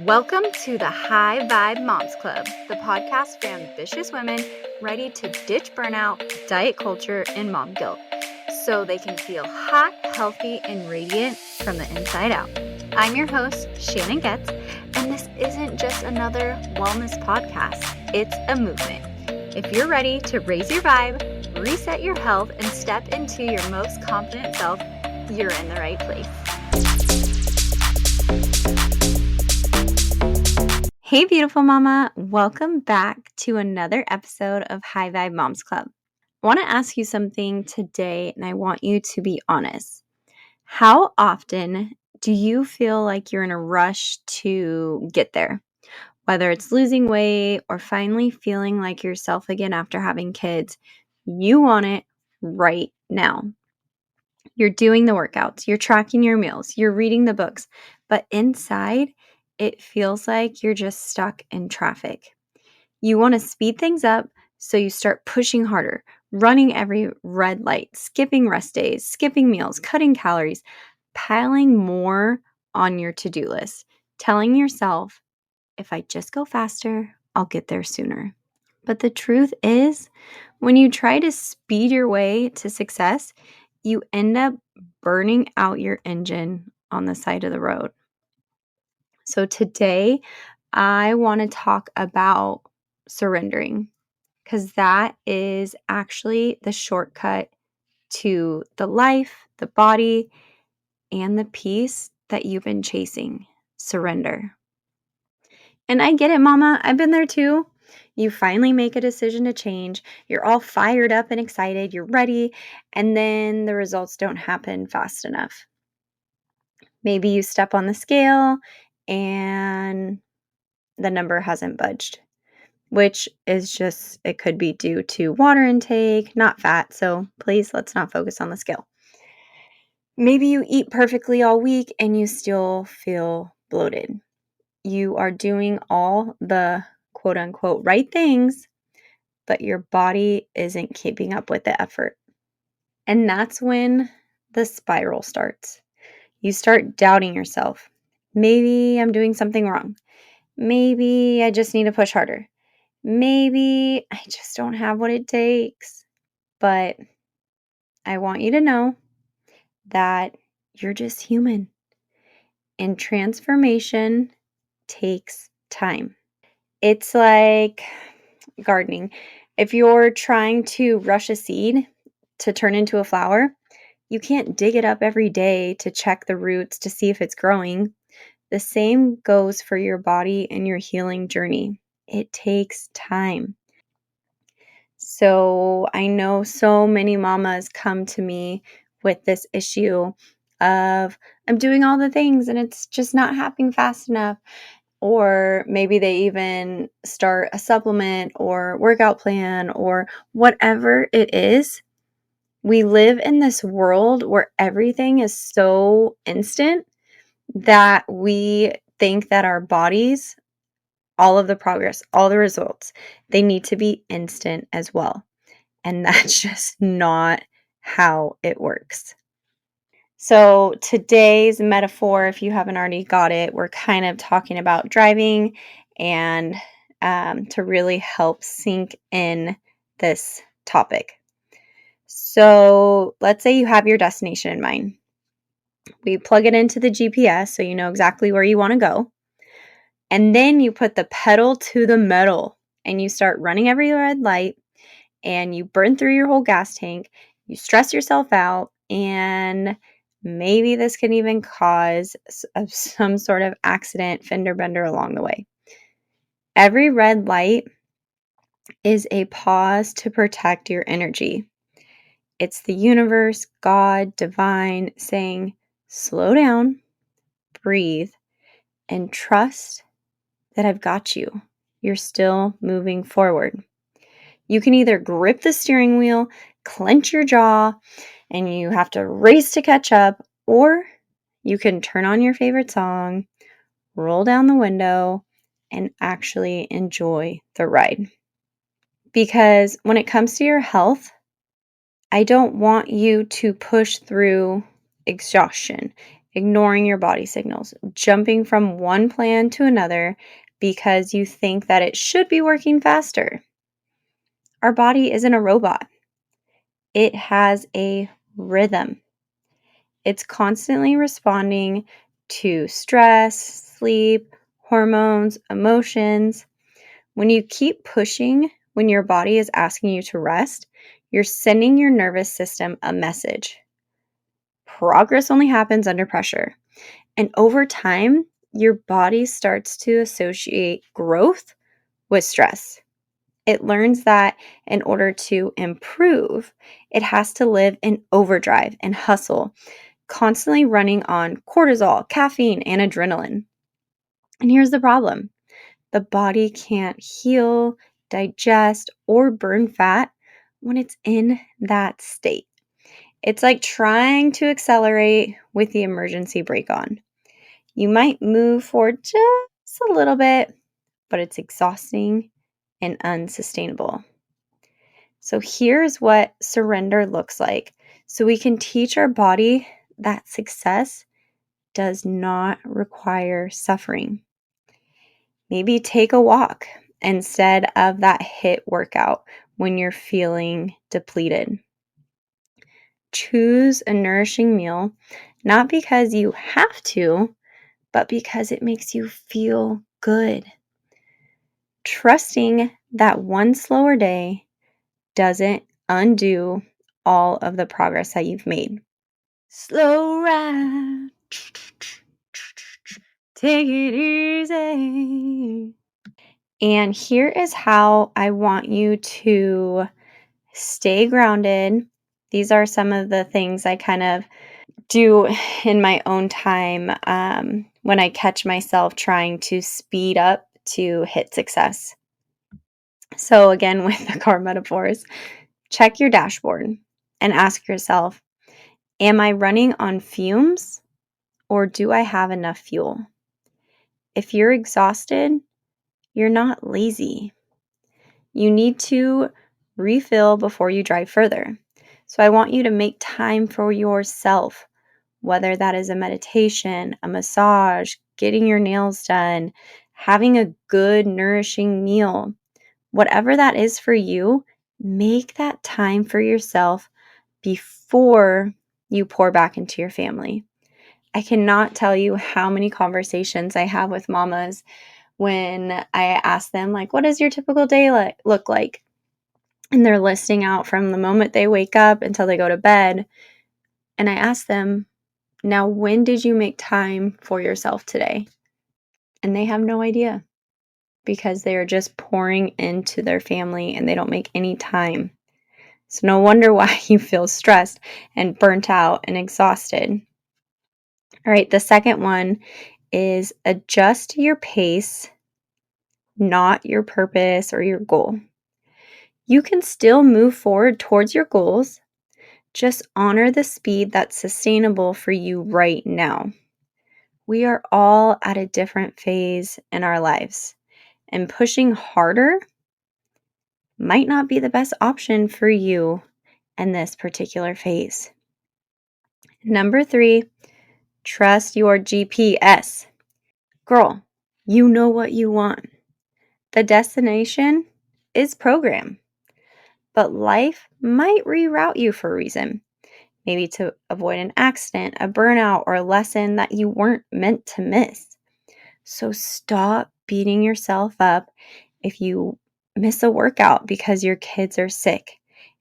Welcome to the High Vibe Moms Club, the podcast for ambitious women ready to ditch burnout, diet culture, and mom guilt so they can feel hot, healthy, and radiant from the inside out. I'm your host, Shannon, and this isn't just another wellness podcast. It's a movement. If you're ready to raise your vibe, reset your health, and step into your most confident self, you're in the right place. Hey, beautiful mama. Welcome back to another episode of High Vibe Moms Club. I want to ask you something today, and I want you to be honest. How often do you feel like you're in a rush to get there? Whether it's losing weight or finally feeling like yourself again after having kids, you want it right now. You're doing the workouts, you're tracking your meals, you're reading the books, but inside, it feels like you're just stuck in traffic. You want to speed things up, so you start pushing harder, running every red light, skipping rest days, skipping meals, cutting calories, piling more on your to-do list, telling yourself, if I just go faster, I'll get there sooner. But the truth is, when you try to speed your way to success, you end up burning out your engine on the side of the road. So today, I want to talk about surrendering, because that is actually the shortcut to the life, the body, and the peace that you've been chasing. Surrender. And I get it, mama. I've been there too. You finally make a decision to change. You're all fired up and excited. You're ready. And then the results don't happen fast enough. Maybe you step on the scale and the number hasn't budged, which is just, it could be due to water intake, not fat. So please, let's not focus on the scale. Maybe you eat perfectly all week and you still feel bloated. You are doing all the quote unquote right things, but your body isn't keeping up with the effort. And that's when the spiral starts. You start doubting yourself. Maybe I'm doing something wrong. Maybe I just need to push harder. Maybe I just don't have what it takes. But I want you to know that you're just human. And transformation takes time. It's like gardening. If you're trying to rush a seed to turn into a flower, you can't dig it up every day to check the roots to see if it's growing. The same goes for your body and your healing journey. It takes time. So I know so many mamas come to me with this issue of, I'm doing all the things and it's just not happening fast enough. Or maybe they even start a supplement or workout plan or whatever it is. We live in this world where everything is so instant that we think that our bodies, all of the progress, all the results, they need to be instant as well. And that's just not how it works. So today's metaphor, if you haven't already got it, we're kind of talking about driving, and to really help sink in this topic. So let's say you have your destination in mind. We plug it into the GPS so you know exactly where you want to go. And then you put the pedal to the metal and you start running every red light and you burn through your whole gas tank. You stress yourself out, and maybe this can even cause some sort of accident, fender bender along the way. Every red light is a pause to protect your energy. It's the universe, God, divine saying, slow down, breathe, and trust that I've got you. You're still moving forward. You can either grip the steering wheel, clench your jaw, and you have to race to catch up, or you can turn on your favorite song, roll down the window, and actually enjoy the ride. Because when it comes to your health, I don't want you to push through exhaustion. ignoring your body signals, jumping from one plan to another because you think that it should be working faster. Our body isn't a robot, it has a rhythm. It's constantly responding to stress, sleep, hormones, emotions. When you keep pushing, when your body is asking you to rest, you're sending your nervous system a message. Progress only happens under pressure. And over time, your body starts to associate growth with stress. It learns that in order to improve, it has to live in overdrive and hustle, constantly running on cortisol, caffeine, and adrenaline. And here's the problem: the body can't heal, digest, or burn fat when it's in that state. It's like trying to accelerate with the emergency brake on. You might move forward just a little bit, but it's exhausting and unsustainable. So here's what surrender looks like, so we can teach our body that success does not require suffering. Maybe take a walk instead of that HIIT workout when you're feeling depleted. Choose a nourishing meal, not because you have to, but because it makes you feel good. Trusting that one slower day doesn't undo all of the progress that you've made. Slow ride, take it easy. And here is how I want you to stay grounded. These are some of the things I kind of do in my own time when I catch myself trying to speed up to hit success. So, again, with the car metaphors, check your dashboard and ask yourself, am I running on fumes or do I have enough fuel? If you're exhausted, you're not lazy. You need to refill before you drive further. So I want you to make time for yourself, whether that is a meditation, a massage, getting your nails done, having a good, nourishing meal. Whatever that is for you, make that time for yourself before you pour back into your family. I cannot tell you how many conversations I have with mamas when I ask them, like, what does your typical day look like? And they're listing out from the moment they wake up until they go to bed. And I ask them, now, when did you make time for yourself today? And they have no idea because they are just pouring into their family and they don't make any time. So no wonder why you feel stressed and burnt out and exhausted. All right, the second one is adjust your pace, not your purpose or your goal. You can still move forward towards your goals. Just honor the speed that's sustainable for you right now. We are all at a different phase in our lives, and pushing harder might not be the best option for you in this particular phase. Number 3, trust your GPS. Girl, you know what you want. The destination is program, but life might reroute you for a reason. Maybe to avoid an accident, a burnout, or a lesson that you weren't meant to miss. So stop beating yourself up if you miss a workout because your kids are sick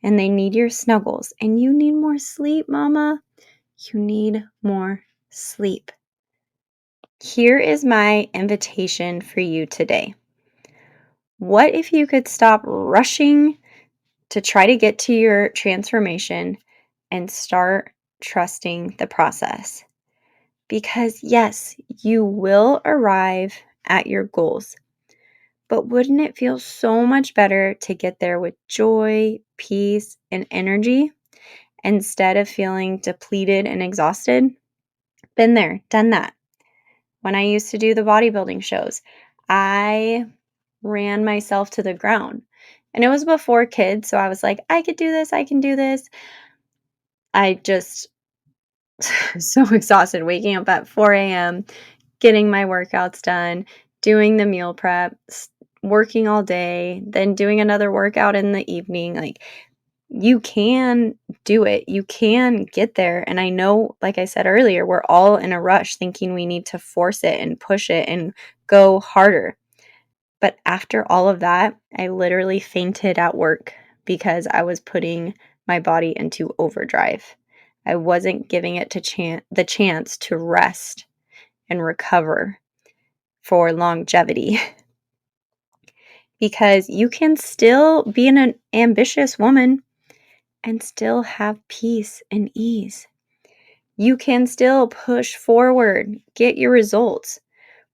and they need your snuggles and you need more sleep, mama. You need more sleep. Here is my invitation for you today. What if you could stop rushing to try to get to your transformation and start trusting the process? Because yes, you will arrive at your goals, but wouldn't it feel so much better to get there with joy, peace, and energy instead of feeling depleted and exhausted? Been there, done that. When I used to do the bodybuilding shows, I ran myself to the ground. And it was before kids, so I was like, I could do this, I can do this. I just so exhausted, waking up at 4 a.m., getting my workouts done, doing the meal prep, working all day, then doing another workout in the evening. Like, you can do it. You can get there. And I know, like I said earlier, we're all in a rush thinking we need to force it and push it and go harder. But after all of that, I literally fainted at work because I was putting my body into overdrive. I wasn't giving it the chance to rest and recover for longevity. Because you can still be an ambitious woman and still have peace and ease. You can still push forward, get your results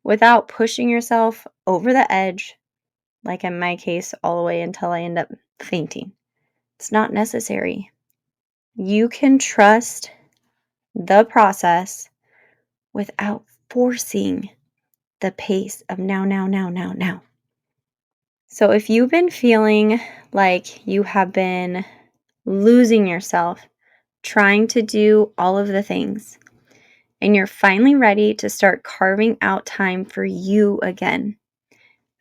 without pushing yourself over the edge, like in my case, all the way until I end up fainting. It's not necessary. You can trust the process without forcing the pace of now, now, now, now, now. So if you've been feeling like you have been losing yourself trying to do all of the things, and you're finally ready to start carving out time for you again,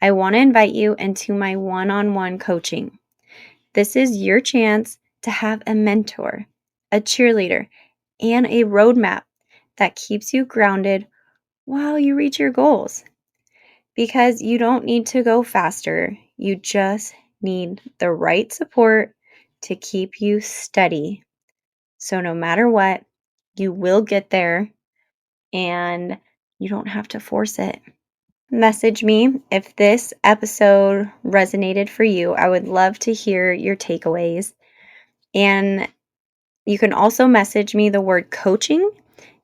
I want to invite you into my one-on-one coaching. This is your chance to have a mentor, a cheerleader, and a roadmap that keeps you grounded while you reach your goals. Because you don't need to go faster, you just need the right support to keep you steady. So no matter what, you will get there and you don't have to force it. Message me if this episode resonated for you. I would love to hear your takeaways. And you can also message me the word coaching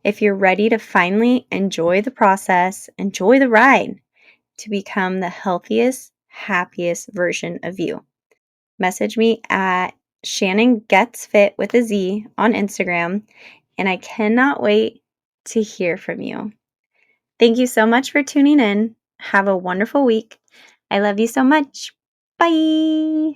if you're ready to finally enjoy the process, enjoy the ride to become the healthiest, happiest version of you. Message me at Shannon Gets Fit with a Z on Instagram, and I cannot wait to hear from you. Thank you so much for tuning in. Have a wonderful week. I love you so much. Bye.